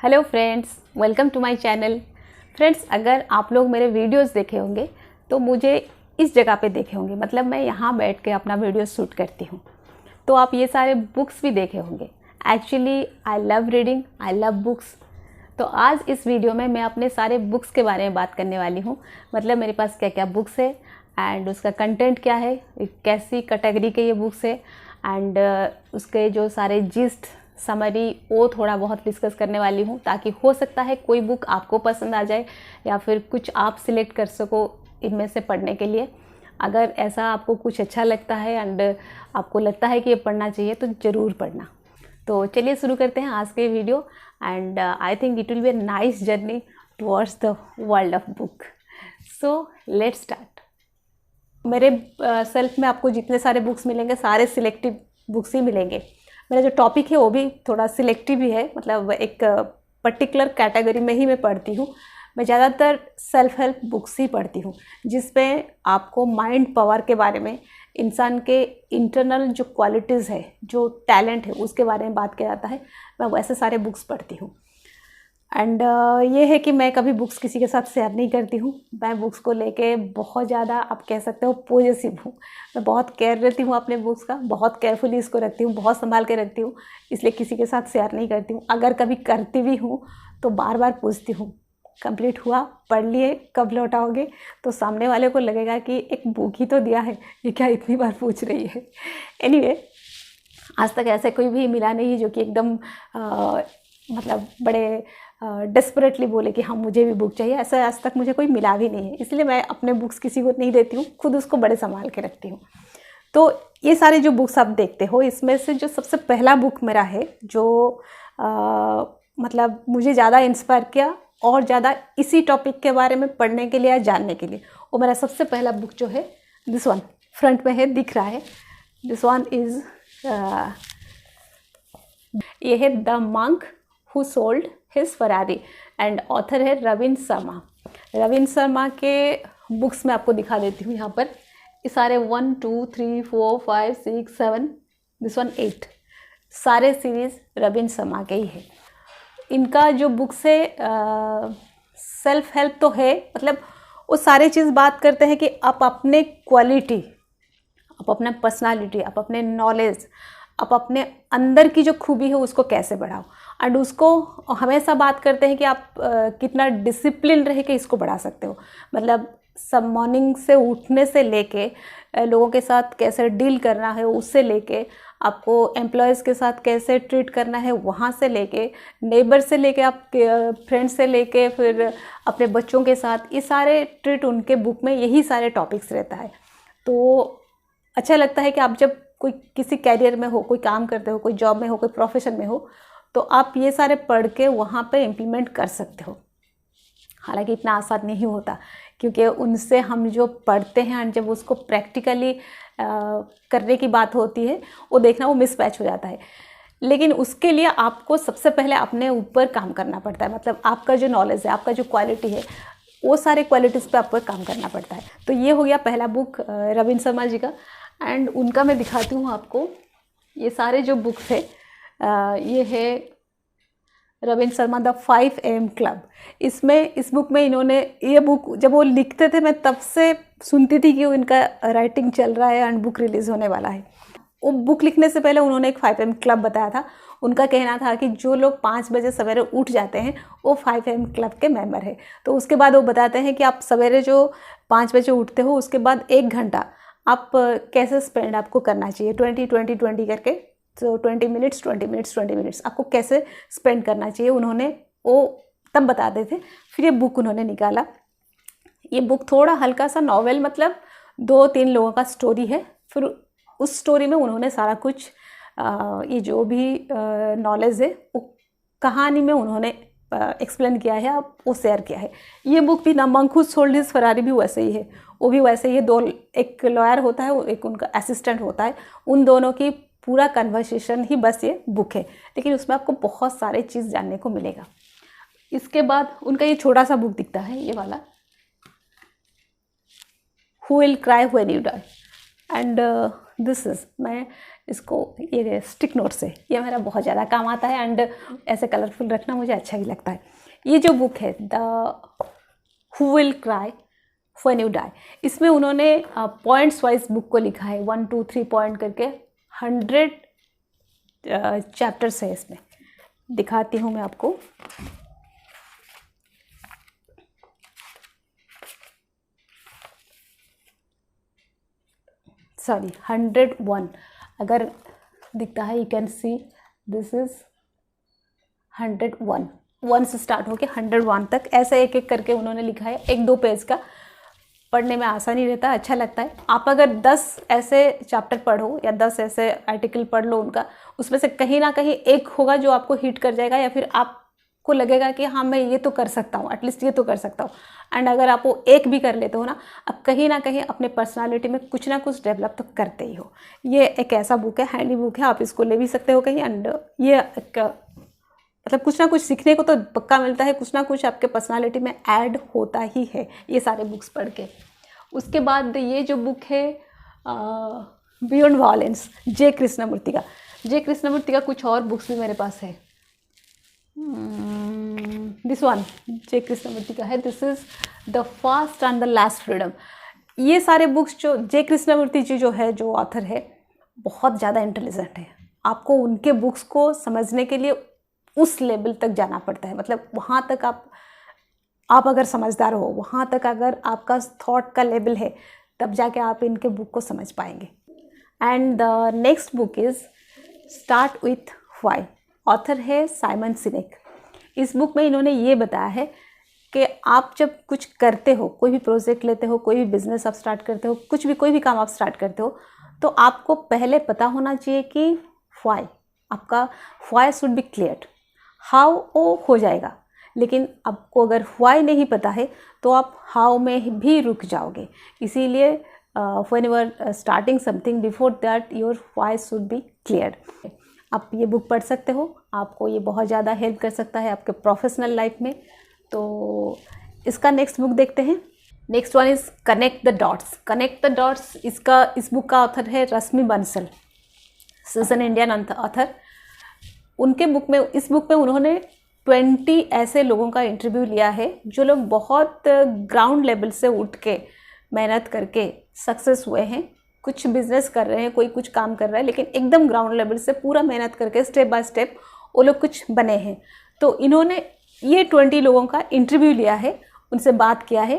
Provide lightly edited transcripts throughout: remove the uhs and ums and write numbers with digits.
Hello friends, welcome to my channel. Friends, अगर आप लोग मेरे वीडियोस देखे होंगे तो मुझे इस जगह पे देखे होंगे, मतलब मैं यहाँ बैठ के अपना वीडियो शूट करती हूँ। तो आप ये सारे बुक्स भी देखे होंगे। Actually I love reading, I love books. तो आज इस वीडियो में मैं अपने सारे बुक्स के बारे में बात करने वाली हूँ। मतलब मेरे पास क्या क्या बुक्स है एंड उसका कंटेंट क्या है, कैसी कैटेगरी के ये बुक्स है एंड उसके जो सारे जिस्ट समरी वो थोड़ा बहुत डिस्कस करने वाली हूँ, ताकि हो सकता है कोई बुक आपको पसंद आ जाए या फिर कुछ आप सिलेक्ट कर सको इनमें से पढ़ने के लिए। अगर ऐसा आपको कुछ अच्छा लगता है एंड आपको लगता है कि ये पढ़ना चाहिए तो ज़रूर पढ़ना। तो चलिए शुरू करते हैं आज के video and I think it will be a nice journey towards the world of book. So let's start. मेरे सेल्फ में आपको जितने सारे बुक्स मिलेंगे सारे सिलेक्टिव बुक्स ही मिलेंगे। मेरा जो टॉपिक है वो भी थोड़ा सिलेक्टिव ही है, मतलब एक पर्टिकुलर कैटेगरी में ही मैं पढ़ती हूँ। मैं ज़्यादातर सेल्फ हेल्प बुक्स ही पढ़ती हूँ, जिसमें आपको माइंड पावर के बारे में, इंसान के इंटरनल जो क्वालिटीज़ है, जो टैलेंट है, उसके बारे में बात किया जाता है। मैं वैसे सारे बुक्स पढ़ती हूँ एंड ये है कि मैं कभी बुक्स किसी के साथ शेयर नहीं करती हूँ। मैं बुक्स को लेके बहुत ज़्यादा, आप कह सकते हो, पॉजेसिव हूँ। मैं बहुत केयर रहती हूँ अपने बुक्स का, बहुत केयरफुली इसको रखती हूँ, बहुत संभाल के रखती हूँ, इसलिए किसी के साथ शेयर नहीं करती हूँ। अगर कभी करती भी हूँ तो बार बार पूछती हूँ, कंप्लीट हुआ, पढ़ लिए, कब लौटाओगे? तो सामने वाले को लगेगा कि एक बुक ही तो दिया है, ये क्या इतनी बार पूछ रही है। एनीवे, आज तक ऐसे कोई भी मिला नहीं जो कि एकदम मतलब बड़े डेस्परेटली बोले कि हाँ मुझे भी बुक चाहिए। ऐसा आज तक मुझे कोई मिला भी नहीं है, इसलिए मैं अपने बुक्स किसी को नहीं देती हूँ, खुद उसको बड़े संभाल के रखती हूँ। तो ये सारे जो बुक्स आप देखते हो, इसमें से जो सबसे पहला बुक मेरा है जो मतलब मुझे ज़्यादा इंस्पायर किया और ज़्यादा इसी टॉपिक के बारे में पढ़ने के लिए या जानने के लिए, वो मेरा सबसे पहला बुक जो है, दिस वन फ्रंट में है, दिख रहा है, दिस वन इज़ ये है the monk who sold his Ferrari and author है रविंद्र शर्मा। रविंद्र शर्मा के बुक्स मैं आपको दिखा देती हूँ यहाँ पर। ये सारे 1 2 3 4 5 6 7 दिस वन 8 सारे सीरीज़ रविंद्र शर्मा के ही है। इनका जो बुक्स है सेल्फ हेल्प तो है, मतलब वो सारे चीज़ बात करते हैं कि आप अपने क्वालिटी, आप अपना पर्सनालिटी, आप अपने नॉलेज, आप अपने अंदर की जो खूबी है उसको कैसे बढ़ाओ। एंड उसको हमेशा बात करते हैं कि आप कितना डिसिप्लिन रह के इसको बढ़ा सकते हो। मतलब सब मॉर्निंग से उठने से लेके लोगों के साथ कैसे डील करना है, उससे लेके आपको एम्प्लॉयज़ के साथ कैसे ट्रीट करना है, वहाँ से लेके नेबर से लेके आप फ्रेंड्स से लेके फिर अपने बच्चों के साथ, ये सारे ट्रीट उनके बुक में यही सारे टॉपिक्स रहता है। तो अच्छा लगता है कि आप जब कोई किसी कैरियर में हो, कोई काम करते हो, कोई जॉब में हो, कोई प्रोफेशन में हो, तो आप ये सारे पढ़ के वहाँ पे इम्प्लीमेंट कर सकते हो। हालांकि इतना आसान नहीं होता, क्योंकि उनसे हम जो पढ़ते हैं और जब उसको प्रैक्टिकली करने की बात होती है, वो देखना वो मिसमैच हो जाता है। लेकिन उसके लिए आपको सबसे पहले अपने ऊपर काम करना पड़ता है। मतलब आपका जो नॉलेज है, आपका जो क्वालिटी है, वो सारे क्वालिटीज़ पे आपको काम करना पड़ता है। तो ये हो गया पहला बुक रविंद्र शर्मा जी का। एंड उनका मैं दिखाती हूँ आपको। ये सारे जो बुक्स है, ये है Ravindra Sharma the 5 AM club. इस बुक में इन्होंने, ये बुक जब वो लिखते थे मैं तब से सुनती थी कि इनका राइटिंग चल रहा है एंड बुक रिलीज़ होने वाला है। वो बुक लिखने से पहले उन्होंने एक 5 AM क्लब बताया था। उनका कहना था कि जो लोग 5 बजे सवेरे उठ जाते हैं वो 5 AM क्लब के मेंबर है। तो उसके बाद वो बताते हैं कि आप सवेरे जो 5 बजे उठते हो, उसके बाद 1 घंटा आप कैसे स्पेंड आपको करना चाहिए, 20-20-20 करके। तो 20 मिनट्स 20 मिनट्स 20 मिनट्स आपको कैसे स्पेंड करना चाहिए, उन्होंने वो तब बताते थे। फिर ये बुक उन्होंने निकाला। ये बुक थोड़ा हल्का सा नॉवेल, मतलब 2-3 लोगों का स्टोरी है। फिर उस स्टोरी में उन्होंने सारा कुछ ये जो भी नॉलेज है वो कहानी में उन्होंने एक्सप्लेन किया है, वो शेयर किया है। ये बुक भी ना, monk who sold his Ferrari भी वैसे ही है, वो भी वैसे ही है। एक लॉयर होता है, एक उनका असिस्टेंट होता है, उन दोनों की पूरा कन्वर्सेशन ही बस ये बुक है। लेकिन उसमें आपको बहुत सारे चीज़ जानने को मिलेगा। इसके बाद उनका ये छोटा सा बुक दिखता है, ये वाला, who will cry when you die. And this is, मैं इसको ये स्टिक नोट से, ये मेरा बहुत ज़्यादा काम आता है एंड ऐसे कलरफुल रखना मुझे अच्छा भी लगता है। ये जो बुक है the who will cry when you die, इसमें उन्होंने पॉइंट्स वाइज बुक को लिखा है, 1 2 3 पॉइंट करके 100 चैप्टर्स है इसमें। दिखाती हूँ मैं आपको। सॉरी 101, अगर दिखता है you can see this is 101, 1 से स्टार्ट होके 101 तक ऐसे एक एक करके उन्होंने लिखा है। 1-2 पेज का पढ़ने में आसानी रहता है, अच्छा लगता है। आप अगर 10 ऐसे चैप्टर पढ़ो या 10 ऐसे आर्टिकल पढ़ लो उनका, उसमें से कहीं ना कहीं एक होगा जो आपको हिट कर जाएगा या फिर आपको लगेगा कि हाँ मैं ये तो कर सकता हूँ, एटलीस्ट ये तो कर सकता हूँ। एंड अगर आप वो एक भी कर लेते हो ना, आप कहीं ना कहीं अपने पर्सनालिटी में कुछ ना कुछ डेवलप तो करते ही हो। ये एक ऐसा बुक है, हैंडी बुक है, आप इसको ले भी सकते हो कहीं। एंड ये एक मतलब कुछ ना कुछ सीखने को तो पक्का मिलता है, कुछ ना कुछ आपके पर्सनालिटी में ऐड होता ही है ये सारे बुक्स पढ़ के। उसके बाद ये जो बुक है बियॉन्ड वायलेंस, जे कृष्णमूर्ति का। जे कृष्णमूर्ति का कुछ और बुक्स भी मेरे पास है। दिस वन जे कृष्णमूर्ति का है, this is the first and the last freedom. ये सारे बुक्स जो जे कृष्णमूर्ति जी जो है, जो ऑथर है, बहुत ज़्यादा इंटेलिजेंट है। आपको उनके बुक्स को समझने के लिए उस लेवल तक जाना पड़ता है, मतलब वहाँ तक आप अगर समझदार हो, वहाँ तक अगर आपका थॉट का लेवल है, तब जाके आप इनके बुक को समझ पाएंगे। And the next book is start with why, author है साइमन सिनेक। इस बुक में इन्होंने ये बताया है कि आप जब कुछ करते हो, कोई भी प्रोजेक्ट लेते हो, कोई भी बिजनेस आप स्टार्ट करते हो, कुछ भी कोई भी काम आप स्टार्ट करते हो, तो आपको पहले पता होना चाहिए कि व्हाई, आपका why should be clear. How वो हो जाएगा, लेकिन आपको अगर व्हाई नहीं पता है तो आप हाउ में भी रुक जाओगे। इसीलिए when you are starting something, before that your why should be clear. आप ये बुक पढ़ सकते हो, आपको ये बहुत ज़्यादा हेल्प कर सकता है आपके प्रोफेशनल लाइफ में। तो इसका नेक्स्ट बुक देखते हैं। Next one is connect the dots. Connect the dots, इस बुक का ऑथर है Rashmi Bansal, is an Indian author. उनके बुक में, इस बुक में उन्होंने 20 ऐसे लोगों का इंटरव्यू लिया है जो लोग बहुत ग्राउंड लेवल से उठ के मेहनत करके सक्सेस हुए हैं। कुछ बिजनेस कर रहे हैं, कोई कुछ काम कर रहा है, लेकिन एकदम ग्राउंड लेवल से पूरा मेहनत करके स्टेप बाय स्टेप वो लोग कुछ बने हैं। तो इन्होंने ये 20 लोगों का इंटरव्यू लिया है, उनसे बात किया है।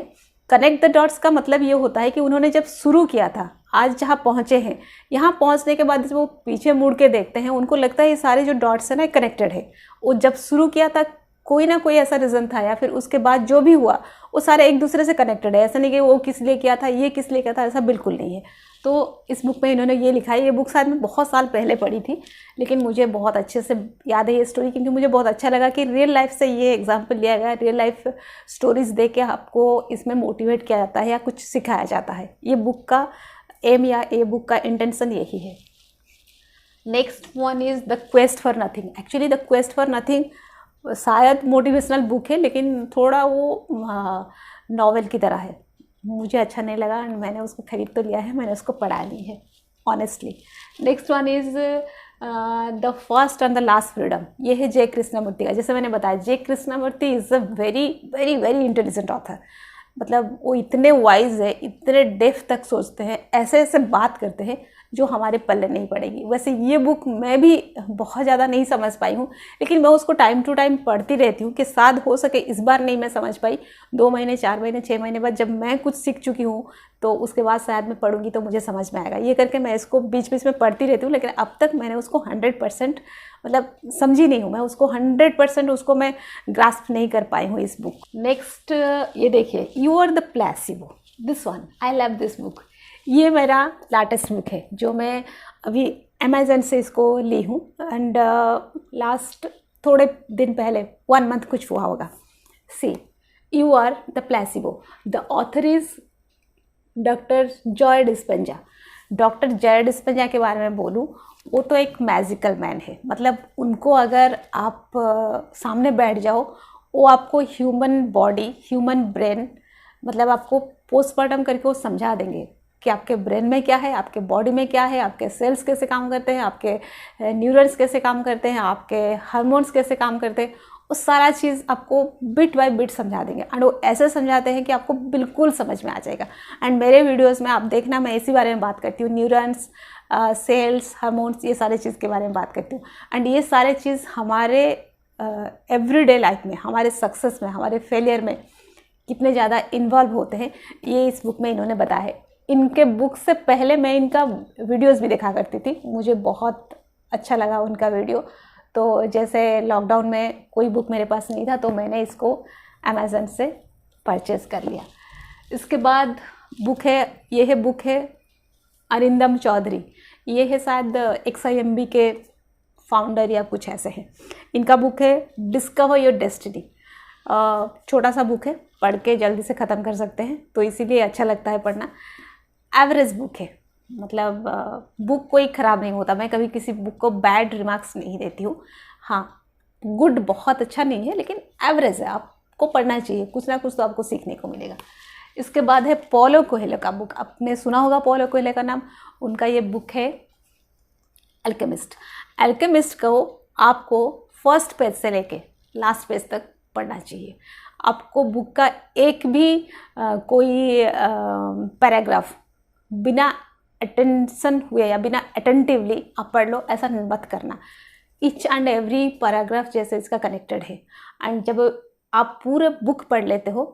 कनेक्ट द डॉट्स का मतलब ये होता है कि उन्होंने जब शुरू किया था, आज जहाँ पहुँचे हैं, यहाँ पहुँचने के बाद वो पीछे मुड़ के देखते हैं, उनको लगता है ये सारे जो डॉट्स हैं ना कनेक्टेड है। वो जब शुरू किया था कोई ना कोई ऐसा रीज़न था, या फिर उसके बाद जो भी हुआ वो सारे एक दूसरे से कनेक्टेड है। ऐसा नहीं कि वो किस लिए किया था, ये किस लिए किया था, ऐसा बिल्कुल नहीं है। तो इस बुक में इन्होंने ये लिखा है। ये बुक शायद मैं बहुत साल पहले पढ़ी थी, लेकिन मुझे बहुत अच्छे से याद है ये स्टोरी, क्योंकि मुझे बहुत अच्छा लगा कि रियल लाइफ से ये एग्जाम्पल लिया गया है। रियल लाइफ स्टोरीज दे के आपको इसमें मोटिवेट किया जाता है या कुछ सिखाया जाता है। ये बुक का एम या ये बुक का इंटेंशन यही है। Next one is the quest for nothing. Actually the quest for nothing शायद मोटिवेशनल बुक है, लेकिन थोड़ा वो नॉवेल की तरह है। मुझे अच्छा नहीं लगा, मैंने उसको खरीद तो लिया है, मैंने उसको पढ़ा नहीं है honestly. Next one is the first and the last freedom. ये है जे कृष्णमूर्ति का। जैसे मैंने बताया, J Krishnamurti is a very very very intelligent author. मतलब वो इतने वाइज है, इतने डेप्थ तक सोचते हैं, ऐसे ऐसे बात करते हैं जो हमारे पल्ले नहीं पड़ेगी। वैसे ये बुक मैं भी बहुत ज़्यादा नहीं समझ पाई हूँ, लेकिन मैं उसको टाइम टू टाइम पढ़ती रहती हूँ कि शायद हो सके इस बार नहीं मैं समझ पाई, 2 महीने 4 महीने 6 महीने बाद जब मैं कुछ सीख चुकी हूँ तो उसके बाद शायद मैं पढ़ूंगी तो मुझे समझ में आएगा। ये करके मैं इसको बीच बीच में पढ़ती रहती हूँ, लेकिन अब तक मैंने उसको 100% मतलब समझी नहीं हूँ। मैं उसको 100% उसको मैं ग्रास्प नहीं कर पाई हूँ इस बुक। नेक्स्ट ये देखिए, you are the placebo, this one I love this book. ये मेरा लेटेस्ट बुक है जो मैं अभी अमेज़न से इसको ली हूँ। एंड लास्ट थोड़े दिन पहले 1 मंथ कुछ हुआ होगा। See you are the placebo, the author is doctor Joe Dispenza. Doctor Joe Dispenza के बारे में बोलूँ, वो तो एक मैजिकल मैन है। मतलब उनको अगर आप सामने बैठ जाओ, वो आपको ह्यूमन बॉडी, ह्यूमन ब्रेन, मतलब आपको पोस्टमार्टम करके वो समझा देंगे। कि आपके ब्रेन में क्या है, आपके बॉडी में क्या है, आपके सेल्स कैसे काम करते हैं, आपके न्यूरॉन्स कैसे काम करते हैं, आपके हार्मोन्स कैसे काम करते हैं, वो सारा चीज़ आपको बिट बाय बिट समझा देंगे। एंड वो ऐसे समझाते हैं कि आपको बिल्कुल समझ में आ जाएगा। एंड मेरे वीडियोज़ में आप देखना, मैं इसी बारे में बात करती हूँ, न्यूरॉन्स, सेल्स, हार्मोन्स, ये सारे चीज़ के बारे में बात करती हूँ। एंड ये सारे चीज़ हमारे एवरीडे लाइफ में, हमारे सक्सेस में, हमारे फेलियर में कितने ज़्यादा इन्वॉल्व होते हैं, ये इस बुक में इन्होंने बताया है। इनके बुक से पहले मैं इनका वीडियोस भी देखा करती थी, मुझे बहुत अच्छा लगा उनका वीडियो। तो जैसे लॉकडाउन में कोई बुक मेरे पास नहीं था तो मैंने इसको अमेज़न से परचेज़ कर लिया। इसके बाद बुक है, ये है बुक है अरिंदम चौधरी, ये है शायद XIMB के फाउंडर या कुछ ऐसे हैं। इनका बुक है डिस्कवर योर डेस्टिनी। छोटा सा बुक है, पढ़ के जल्दी से ख़त्म कर सकते हैं, तो इसीलिए अच्छा लगता है पढ़ना। एवरेज बुक है, मतलब बुक कोई ख़राब नहीं होता, मैं कभी किसी बुक को बैड रिमार्क्स नहीं देती हूँ। हाँ, गुड बहुत अच्छा नहीं है, लेकिन एवरेज है, आपको पढ़ना चाहिए, कुछ ना कुछ तो आपको सीखने को मिलेगा। इसके बाद है पॉलो कोएल्हो का बुक, आपने सुना होगा पॉलो कोएल्हो का नाम। उनका ये बुक है अल्केमिस्ट। अल्केमिस्ट को आपको फर्स्ट पेज से लेके लास्ट पेज तक पढ़ना चाहिए। आपको बुक का एक भी कोई पैराग्राफ बिना अटेंशन हुए या बिना अटेंटिवली आप पढ़ लो, ऐसा मत करना। ईच एंड एवरी पैराग्राफ जैसे इसका कनेक्टेड है। एंड जब आप पूरे बुक पढ़ लेते हो,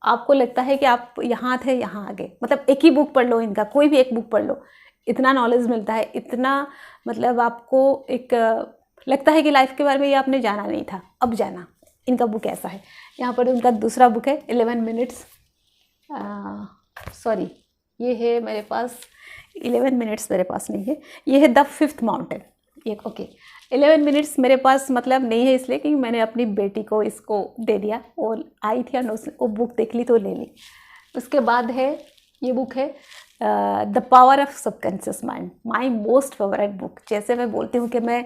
आपको लगता है कि आप यहाँ थे यहाँ आ गए। मतलब एक ही बुक पढ़ लो, इनका कोई भी एक बुक पढ़ लो, इतना नॉलेज मिलता है, इतना मतलब आपको एक लगता है कि लाइफ के बारे में ये आपने जाना नहीं था, अब जाना। इनका बुक ऐसा है। यहाँ पर उनका दूसरा बुक है 11 मिनट्स, सॉरी ये है मेरे पास 11 मिनट्स मेरे पास नहीं है, ये है द फिफ्थ माउंटेन। ये ओके 11 मिनट्स मेरे पास मतलब नहीं है, इसलिए कि मैंने अपनी बेटी को इसको दे दिया, वो आई थी और उसने वो बुक देख ली तो ले ली। उसके बाद है ये बुक है the power of subconscious mind, my most favourite book. जैसे मैं बोलती हूँ कि मैं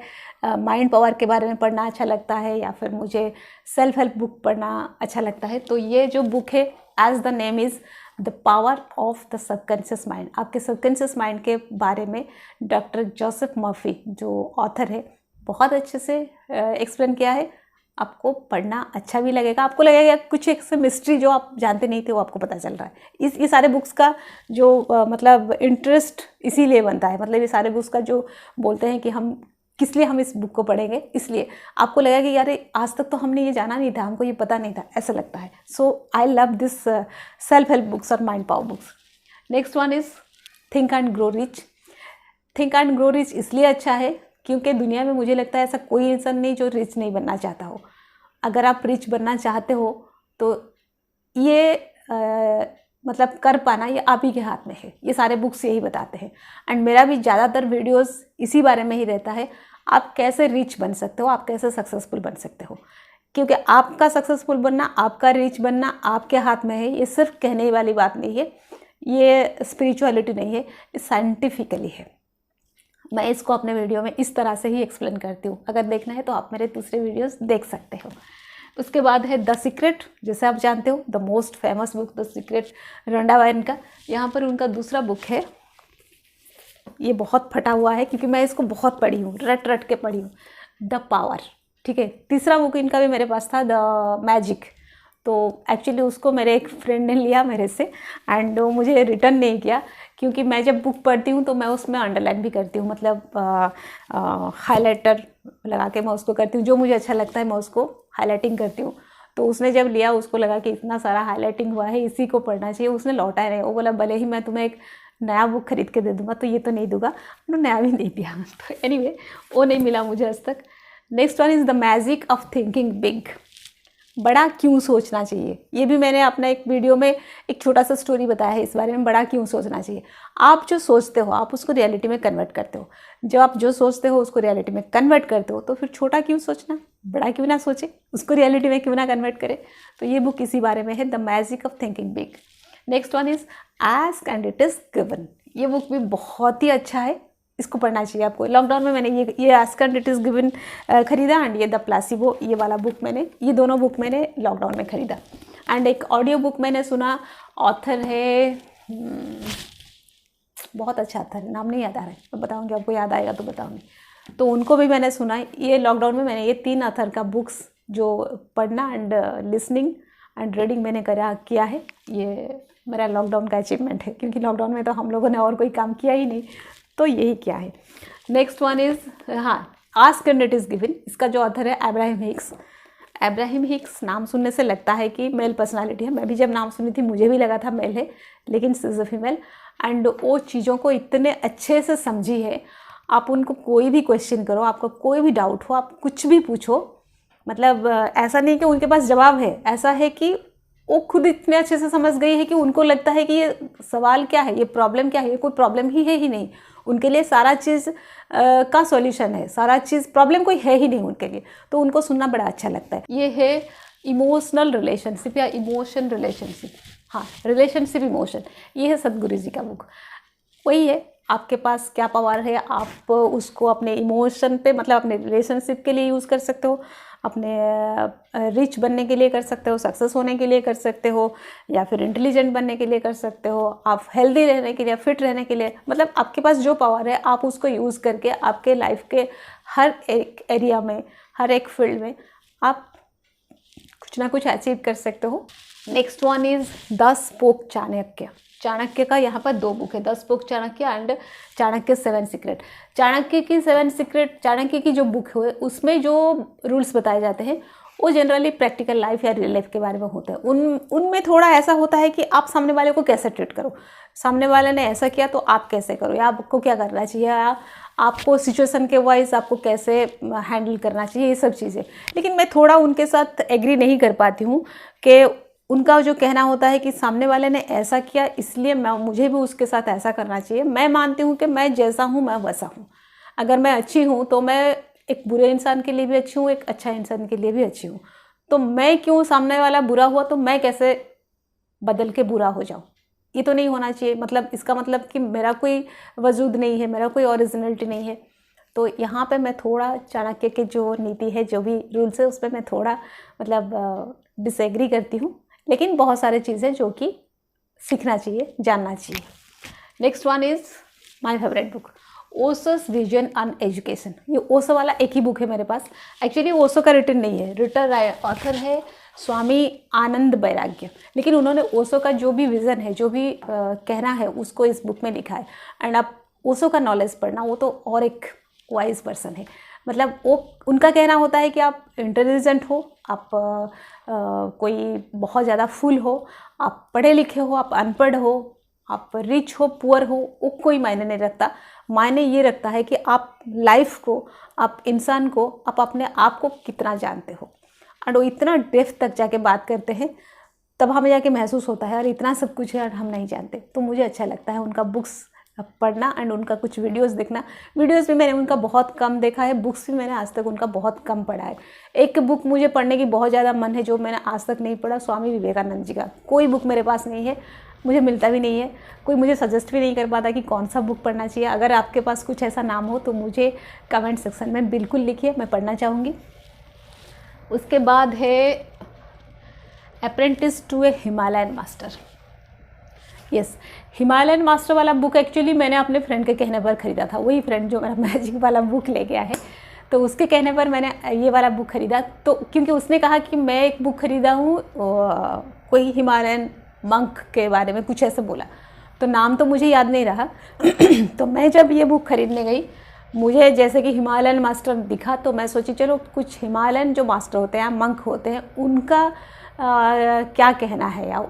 माइंड पावर के बारे में पढ़ना अच्छा लगता है या फिर मुझे सेल्फ हेल्प बुक पढ़ना अच्छा लगता है, तो ये जो बुक है as the name is the power of the subconscious mind. आपके सबकॉन्शियस माइंड के बारे में डॉक्टर जोसेफ मर्फी जो ऑथर है बहुत अच्छे से एक्सप्लेन किया है। आपको पढ़ना अच्छा भी लगेगा, आपको लगेगा कुछ एक से मिस्ट्री जो आप जानते नहीं थे वो आपको पता चल रहा है। ये सारे बुक्स का जो मतलब इंटरेस्ट इसीलिए बनता है, मतलब ये सारे बुक्स का जो बोलते हैं कि हम किस लिए हम इस बुक को पढ़ेंगे, इसलिए आपको लगेगा कि यार आज तक तो हमने ये जाना नहीं था, हमको ये पता नहीं था, ऐसा लगता है। So I love this self help books और mind power books. Next one is think and grow rich. Think and grow rich इसलिए अच्छा है क्योंकि दुनिया में मुझे लगता है ऐसा कोई इंसान नहीं जो रिच नहीं बनना चाहता हो। अगर आप रिच बनना चाहते हो तो ये मतलब कर पाना ये आप ही के हाथ में है। ये सारे बुक्स यही बताते हैं। एंड मेरा भी ज़्यादातर वीडियोस इसी बारे में ही रहता है, आप कैसे रिच बन सकते हो, आप कैसे सक्सेसफुल बन सकते हो। क्योंकि आपका सक्सेसफुल बनना, आपका रिच बनना आपके हाथ में है। ये सिर्फ कहने वाली बात नहीं है, ये स्पिरिचुअलिटी नहीं है, ये साइंटिफिकली है। मैं इसको अपने वीडियो में इस तरह से ही एक्सप्लेन करती हूँ। अगर देखना है तो आप मेरे दूसरे वीडियोस देख सकते हो। उसके बाद है द सीक्रेट, जैसे आप जानते हो the most famous book the secret, Rhonda Byrne का। यहाँ पर उनका दूसरा बुक है, ये बहुत फटा हुआ है क्योंकि मैं इसको बहुत पढ़ी हूँ, रट रट के पढ़ी हूँ, द पावर। ठीक है, तीसरा बुक इनका भी मेरे पास था द मैजिक, तो एक्चुअली उसको मेरे एक फ्रेंड ने लिया मेरे से एंड वो मुझे रिटर्न नहीं किया, क्योंकि मैं जब बुक पढ़ती हूँ तो मैं उसमें अंडरलाइन भी करती हूँ, मतलब हाइलाइटर लगा के मैं उसको करती हूँ, जो मुझे अच्छा लगता है मैं उसको हाईलाइटिंग करती हूँ। तो उसने जब लिया उसको लगा कि इतना सारा हाईलाइटिंग हुआ है, इसी को पढ़ना चाहिए, उसने लौटाया नहीं। वो बोला भले ही मैं तुम्हें एक नया बुक खरीद के दे दूँगा, तो ये तो नहीं दूंगा, उन्होंने नया भी नहीं दिया। तो एनीवे वो नहीं मिला मुझे आज तक। Next one is the magic of thinking big, बड़ा क्यों सोचना चाहिए। ये भी मैंने अपना एक वीडियो में एक छोटा सा स्टोरी बताया है इस बारे में, बड़ा क्यों सोचना चाहिए। आप जो सोचते हो आप उसको रियलिटी में कन्वर्ट करते हो, जब आप जो सोचते हो उसको रियलिटी में कन्वर्ट करते हो, तो फिर छोटा क्यों सोचना, बड़ा क्यों ना सोचे, उसको रियलिटी में क्यों ना कन्वर्ट करे। तो ये बुक इसी बारे में है, the magic of thinking big. Next one is ask and it is given. ये बुक भी बहुत ही अच्छा है, इसको पढ़ना चाहिए आपको। लॉकडाउन में मैंने ये ask and it is given खरीदा एंड ये द प्लासिबो, ये वाला बुक मैंने, ये दोनों बुक मैंने लॉकडाउन में खरीदा। एंड एक ऑडियो बुक मैंने सुना, ऑथर है बहुत अच्छा था, नाम नहीं याद आ रहा है, मैं बताऊँगी, आपको याद आएगा तो बताऊँगी। तो उनको भी मैंने सुना है। ये लॉकडाउन में मैंने ये 3 ऑथर का बुक्स जो पढ़ना एंड लिसनिंग एंड रीडिंग मैंने किया है। ये मेरा लॉकडाउन का अचीवमेंट है, क्योंकि लॉकडाउन में तो हम लोगों ने और कोई काम किया ही नहीं, तो यही किया है। Next one is ask and it is given. इसका जो ऑथर है अब्राहम हिक्स। अब्राहम हिक्स नाम सुनने से लगता है कि मेल पर्सनालिटी है। मैं भी जब नाम सुनी थी मुझे भी लगा था मेल है, लेकिन she is a female. And वो चीज़ों को इतने अच्छे से समझी है। आप उनको कोई भी क्वेश्चन करो, आपका कोई भी डाउट हो, आप कुछ भी पूछो, मतलब ऐसा नहीं कि उनके पास जवाब है, ऐसा है कि वो खुद इतने अच्छे से समझ गई है कि उनको लगता है कि ये सवाल क्या है, ये प्रॉब्लम क्या है, ये कोई प्रॉब्लम ही नहीं। उनके लिए सारा चीज़ का सॉल्यूशन है, सारा चीज़, प्रॉब्लम कोई है ही नहीं उनके लिए। तो उनको सुनना बड़ा अच्छा लगता है। ये है इमोशनल रिलेशनशिप या इमोशन रिलेशनशिप, हाँ रिलेशनशिप इमोशन। ये है सदगुरु जी का बुक। वही है, आपके पास क्या पावर है, आप उसको अपने इमोशन पे, मतलब अपने रिलेशनशिप के लिए यूज़ कर सकते हो, अपने रिच बनने के लिए कर सकते हो, सक्सेस होने के लिए कर सकते हो, या फिर इंटेलिजेंट बनने के लिए कर सकते हो, आप हेल्दी रहने के लिए, फिट रहने के लिए, मतलब आपके पास जो पावर है आप उसको यूज़ करके आपके लाइफ के हर एक एरिया में, हर एक फील्ड में आप कुछ ना कुछ अचीव कर सकते हो। Next one is the spoke Chanakya. Chanakya का यहाँ पर 2 बुक है, the spoke Chanakya and Chanakya 7 secret. Chanakya की 7 सीक्रेट, चाणक्य की जो बुक है उसमें जो रूल्स बताए जाते हैं वो जनरली प्रैक्टिकल लाइफ या रियल लाइफ के बारे में होते हैं। उनमें थोड़ा ऐसा होता है कि आप सामने वाले को कैसे ट्रीट करो, सामने वाले ने ऐसा किया तो आप कैसे करो, या आपको क्या करना चाहिए, या आपको सिचुएशन के वाइज आपको कैसे हैंडल करना चाहिए, ये सब चीज़ें। लेकिन मैं थोड़ा उनके साथ एग्री नहीं कर पाती हूँ कि उनका जो कहना होता है कि सामने वाले ने ऐसा किया इसलिए मुझे भी उसके साथ ऐसा करना चाहिए। मैं मानती हूँ कि मैं जैसा हूँ मैं वैसा हूँ। अगर मैं अच्छी हूँ तो मैं एक बुरे इंसान के लिए भी अच्छी हूँ, एक अच्छा इंसान के लिए भी अच्छी हूँ। तो मैं क्यों, सामने वाला बुरा हुआ तो मैं कैसे बदल के बुरा हो जाऊँ, ये तो नहीं होना चाहिए। मतलब इसका मतलब कि मेरा कोई वजूद नहीं है, मेरा कोई ओरिजिनलिटी नहीं है। तो यहाँ पे मैं थोड़ा चाणक्य की जो नीति है, जो भी रूल्स है, उस पर मैं थोड़ा मतलब डिसएग्री करती हूँ। लेकिन बहुत सारी चीज़ें जो कि सीखना चाहिए, जानना चाहिए। Next one is my favourite book, Osho's vision on education. ये ओसो वाला एक ही बुक है मेरे पास। एक्चुअली ओसो का रिटन नहीं है, रिटन ऑथर है स्वामी आनंद बैराग्य, लेकिन उन्होंने ओसो का जो भी विज़न है, जो भी कहना है, उसको इस बुक में लिखा है। एंड आप ओसो का नॉलेज पढ़ना, वो तो और एक वाइज पर्सन है। मतलब वो, उनका कहना होता है कि आप इंटेलिजेंट हो, आप कोई बहुत ज़्यादा फुल हो, आप पढ़े लिखे हो, आप अनपढ़ हो, आप रिच हो, पुअर हो, वो कोई मायने नहीं रखता। मायने ये रखता है कि आप लाइफ को, आप इंसान को, आप अपने आप को कितना जानते हो। और वो इतना डेप्थ तक जाके बात करते हैं, तब हमें जाके महसूस होता है और इतना सब कुछ है और हम नहीं जानते। तो मुझे अच्छा लगता है उनका बुक्स पढ़ना एंड उनका कुछ वीडियोस देखना। वीडियोस भी मैंने उनका बहुत कम देखा है, बुक्स भी मैंने आज तक उनका बहुत कम पढ़ा है। एक बुक मुझे पढ़ने की बहुत ज़्यादा मन है जो मैंने आज तक नहीं पढ़ा, स्वामी विवेकानंद जी का। कोई बुक मेरे पास नहीं है, मुझे मिलता भी नहीं है, कोई मुझे सजेस्ट भी नहीं कर पाता कि कौन सा बुक पढ़ना चाहिए। अगर आपके पास कुछ ऐसा नाम हो तो मुझे कमेंट सेक्शन में बिल्कुल लिखिए, मैं पढ़ना चाहूँगी। उसके बाद है apprentice to a Himalayan master. Yes, Himalayan master वाला बुक एक्चुअली मैंने अपने फ्रेंड के कहने पर ख़रीदा था। वही फ्रेंड जो मेरा मैजिक वाला बुक ले गया है, तो उसके कहने पर मैंने ये वाला बुक ख़रीदा। तो क्योंकि उसने कहा कि मैं एक बुक ख़रीदा हूँ, कोई हिमालयन मंक के बारे में कुछ ऐसे बोला, तो नाम तो मुझे याद नहीं रहा। तो मैं जब ये बुक ख़रीदने गई, मुझे जैसे कि हिमालयन मास्टर दिखा, तो मैं सोची चलो कुछ हिमालयन जो मास्टर होते हैं, मंक होते हैं, उनका क्या कहना है या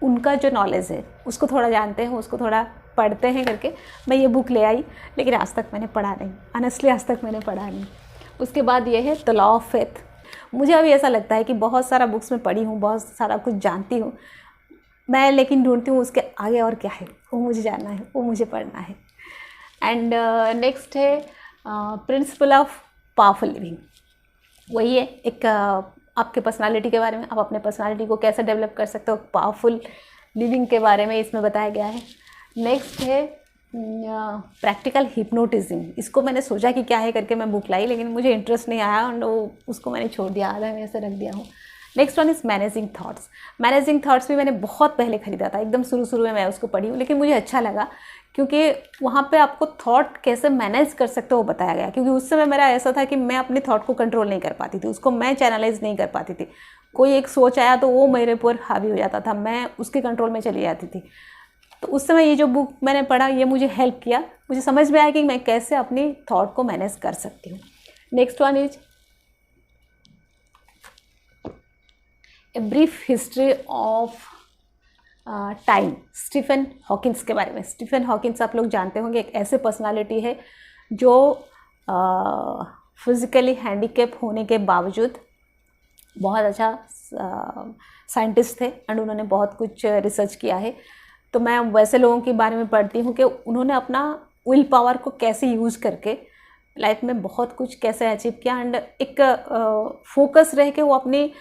उनका जो नॉलेज है उसको थोड़ा जानते हैं, उसको थोड़ा पढ़ते हैं करके मैं ये बुक ले आई। लेकिन आज तक मैंने पढ़ा नहीं, ऑनेस्टली आज तक मैंने पढ़ा नहीं। उसके बाद ये है द लॉ ऑफ फेथ। मुझे अभी ऐसा लगता है कि बहुत सारा बुक्स में पढ़ी हूँ, बहुत सारा कुछ जानती हूँ मैं, लेकिन ढूंढती हूँ उसके आगे और क्या है, वो मुझे जानना है, वो मुझे पढ़ना है। एंड नेक्स्ट है प्रिंसिपल ऑफ पावरफुल लिविंग। वही है एक आपके पर्सनालिटी के बारे में, आप अपने पर्सनालिटी को कैसे डेवलप कर सकते हो, पावरफुल लिविंग के बारे में इसमें बताया गया है। नेक्स्ट है प्रैक्टिकल हिप्नोटिज्म। इसको मैंने सोचा कि क्या है करके मैं बुक लाई, लेकिन मुझे इंटरेस्ट नहीं आया और उसको मैंने छोड़ दिया, आधा में ऐसे रख दिया हूँ। Next one is managing thoughts. Managing thoughts भी मैंने बहुत पहले खरीदा था, एकदम शुरू में मैं उसको पढ़ी हूँ, लेकिन मुझे अच्छा लगा क्योंकि वहाँ पे आपको थॉट कैसे मैनेज कर सकते हो वो बताया गया। क्योंकि उस समय मेरा ऐसा था कि मैं अपने थॉट को कंट्रोल नहीं कर पाती थी, उसको मैं चैनलाइज नहीं कर पाती थी। कोई एक सोच आया तो वो मेरे ऊपर हावी हो जाता था, मैं उसके कंट्रोल में चली जाती थी। तो उस समय ये जो बुक मैंने पढ़ा ये मुझे हेल्प किया, मुझे समझ में आया कि मैं कैसे अपनी थॉट को मैनेज कर सकती हूँ। Next one is a brief history of time, Stephen Hawkins के बारे में। स्टीफन हॉकिंस आप लोग जानते होंगे, एक ऐसे पर्सनालिटी है जो फिज़िकली हैंडीकैप होने के बावजूद बहुत अच्छा साइंटिस्ट थे एंड उन्होंने बहुत कुछ रिसर्च किया है। तो मैं वैसे लोगों के बारे में पढ़ती हूँ कि उन्होंने अपना विल पावर को कैसे यूज़ करके लाइफ में बहुत कुछ कैसे अचीव किया एंड एक फोकस रह के वो अपनी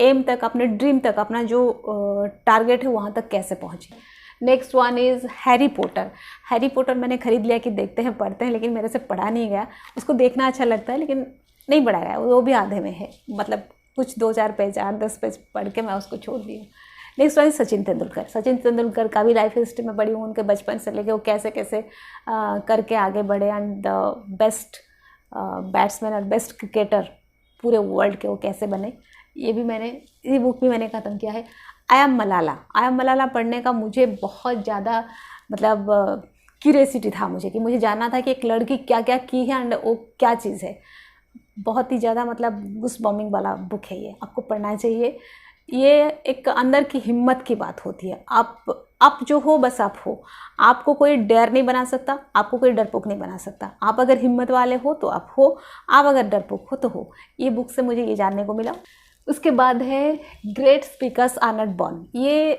एम तक, अपने ड्रीम तक, अपना जो टारगेट है वहाँ तक कैसे पहुँचे। Next one is Harry Potter. Harry Potter मैंने ख़रीद लिया कि देखते हैं पढ़ते हैं, लेकिन मेरे से पढ़ा नहीं गया। उसको देखना अच्छा लगता है लेकिन नहीं पढ़ा गया, वो भी आधे में है, मतलब कुछ 2-4 पेज 8-10 पेज पढ़ के मैं उसको छोड़ दी हूँ। Next one Sachin Tendulkar. सचिन तेंदुलकर का भी लाइफ हिस्ट्री में पढ़ी हूँ, उनके बचपन से लेके वो कैसे कैसे करके आगे बढ़े एंड द बेस्ट बैट्समैन और बेस्ट क्रिकेटर पूरे वर्ल्ड के वो कैसे बने। ये बुक भी मैंने ख़त्म किया है। आई एम मलाला पढ़ने का मुझे बहुत ज़्यादा मतलब क्यूरियोसिटी था मुझे, कि मुझे जानना था कि एक लड़की क्या क्या की है एंड वो क्या चीज़ है। बहुत ही ज़्यादा मतलब गुस बॉम्बिंग वाला बुक है ये, आपको पढ़ना चाहिए। ये एक अंदर की हिम्मत की बात होती है। आप जो हो बस आप हो, आपको कोई डर नहीं बना सकता, आपको कोई डरपोक नहीं बना सकता। आप अगर हिम्मत वाले हो तो आप हो, आप अगर डरपोक हो तो हो। ये बुक से मुझे ये जानने को मिला। उसके बाद है great speakers are not born. ये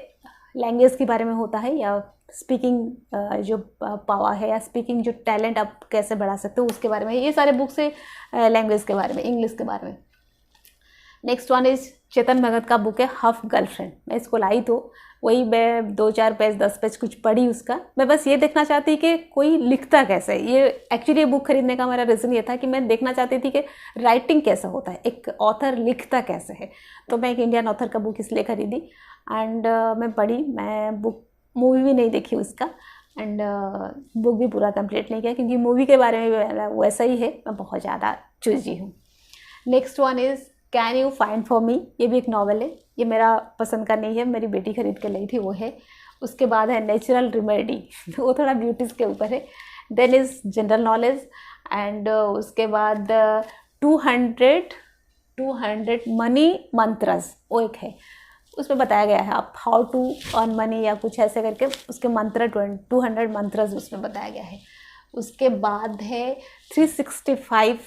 लैंग्वेज के बारे में होता है, या स्पीकिंग जो पावर है या स्पीकिंग जो टैलेंट आप कैसे बढ़ा सकते हो उसके बारे में। ये सारे बुक्स है लैंग्वेज के बारे में, इंग्लिश के बारे में। Next one is Chetan Bhagat का बुक है हाफ गर्लफ्रेंड। मैं इसको लाई तो वही मैं 2-4 पेज 10 पेज कुछ पढ़ी उसका। मैं बस ये देखना चाहती कि कोई लिखता कैसे है। ये एक्चुअली ये बुक खरीदने का मेरा रीज़न ये था कि मैं देखना चाहती थी कि राइटिंग कैसा होता है, एक ऑथर लिखता कैसे है। तो मैं एक इंडियन ऑथर का बुक इसलिए खरीदी एंड मैं पढ़ी। मैं बुक मूवी भी नहीं देखी उसका एंड बुक भी पूरा कंप्लीट नहीं किया, क्योंकि मूवी के बारे में वैसा ही है, मैं बहुत ज़्यादा चूजी हूँ। Next one is can you find for me. ये भी एक नॉवल है, ये मेरा पसंद का नहीं है, मेरी बेटी खरीद के लाई थी, वो है। उसके बाद है नेचुरल रेमेडी, वो थोड़ा ब्यूटीज़ के ऊपर है। Then is general knowledge and उसके बाद 200 मनी मंत्रस, वो एक है। उसमें बताया गया है आप हाउ टू अर्न मनी या कुछ ऐसे करके, उसके मंत्र 200 मंत्रस उसमें बताया गया है। उसके बाद है 365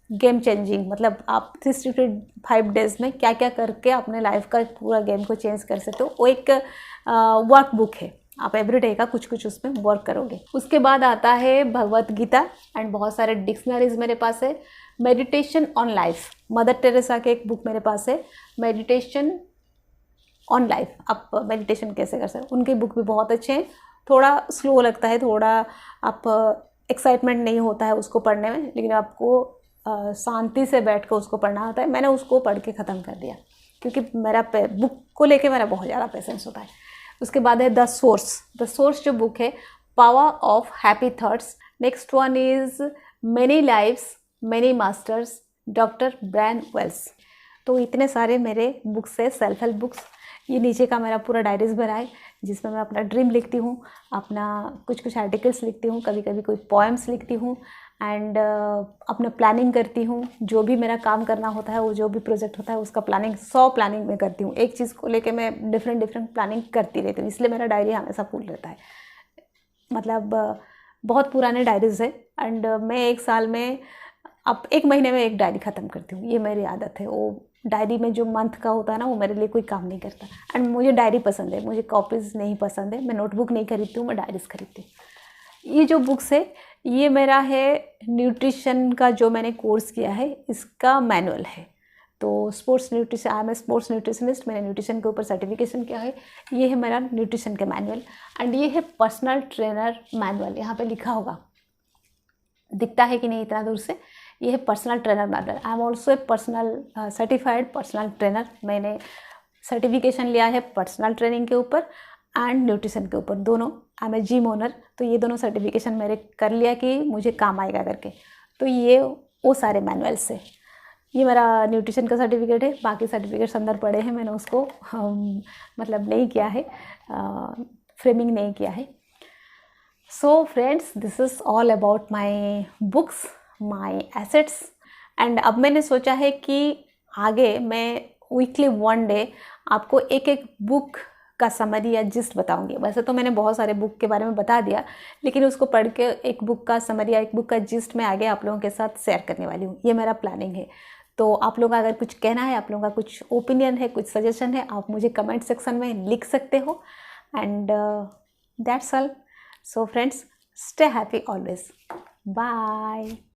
गेम चेंजिंग, मतलब आप 365 डेज में क्या क्या करके अपने लाइफ का पूरा गेम को चेंज कर सकते हो। वो एक वर्क बुक है, आप एवरीडे का कुछ कुछ उसमें वर्क करोगे। उसके बाद आता है भगवत गीता एंड बहुत सारे डिक्शनरीज मेरे पास है। Meditation on life, mother Teresa के एक बुक मेरे पास है, मेडिटेशन ऑन लाइफ, आप मेडिटेशन कैसे कर सकते हो। उनके बुक भी बहुत अच्छे हैं। थोड़ा स्लो लगता है, थोड़ा आप एक्साइटमेंट नहीं होता है उसको पढ़ने में, लेकिन आपको शांति से बैठ कर उसको पढ़ना होता है। मैंने उसको पढ़ के ख़त्म कर दिया क्योंकि मेरा बुक को लेके मेरा बहुत ज़्यादा पेशेंस होता है। उसके बाद है द सोर्स जो बुक है, power of happy thoughts. Next one is many lives many masters, doctor Brian Wells. तो इतने सारे मेरे बुक्स है, सेल्फ हेल्प बुक्स। ये नीचे का मेरा पूरा डायरीज भरा है जिसमें मैं अपना ड्रीम लिखती हूँ, अपना कुछ आर्टिकल्स लिखती हूँ, कभी कभी कोई पोएम्स लिखती हूँ एंड अपना प्लानिंग करती हूँ। जो भी मेरा काम करना होता है, वो जो भी प्रोजेक्ट होता है उसका प्लानिंग 100 प्लानिंग में करती हूँ। एक चीज़ को लेके मैं डिफरेंट प्लानिंग करती रहती हूँ, इसलिए मेरा डायरी हमेशा फुल रहता है। मतलब बहुत पुराने डायरीज है एंड मैं एक साल में अब 1 महीने में एक डायरी ख़त्म करती हूँ, ये मेरी आदत है। वो डायरी में जो मंथ का होता है ना, वो मेरे लिए कोई काम नहीं करता एंड मुझे डायरी पसंद है, मुझे कॉपीज़ नहीं पसंद है। मैं नोटबुक नहीं खरीदती हूँ, मैं डायरीज खरीदती हूँ। ये जो बुक्स है ये मेरा है न्यूट्रिशन का, जो मैंने कोर्स किया है इसका मैनुअल है। तो sports nutrition, I am a sports nutritionist, मैंने न्यूट्रिशन के ऊपर सर्टिफिकेशन किया है। ये है मेरा न्यूट्रिशन के मैनुअल एंड ये है पर्सनल ट्रेनर मैनुअल। यहाँ पे लिखा होगा, दिखता है कि नहीं इतना दूर से, ये है personal trainer manual. I am also a personal certified personal trainer. मैंने सर्टिफिकेशन लिया है पर्सनल ट्रेनिंग के ऊपर एंड न्यूट्रिशन के ऊपर, दोनों। I am a gym owner, तो ये दोनों सर्टिफिकेशन मेरे कर लिया कि मुझे काम आएगा करके। तो ये वो सारे मैनुअल्स है। ये मेरा न्यूट्रिशन का सर्टिफिकेट है, बाकी सर्टिफिकेट्स अंदर पड़े हैं, मैंने उसको मतलब नहीं किया है, फ्रेमिंग नहीं किया है। So friends, this is all about my books, my assets. And अब मैंने सोचा है कि आगे मैं वीकली 1 डे आपको एक एक बुक का समरी या जिस्ट बताऊंगी। वैसे तो मैंने बहुत सारे बुक के बारे में बता दिया, लेकिन उसको पढ़ के एक बुक का समरी या एक बुक का जिस्ट मैं आगे आप लोगों के साथ शेयर करने वाली हूँ। ये मेरा प्लानिंग है। तो आप लोग अगर कुछ कहना है, आप लोगों का कुछ ओपिनियन है, कुछ सजेशन है, आप मुझे कमेंट सेक्शन में लिख सकते हो। And that's all. So friends, stay happy always. Bye.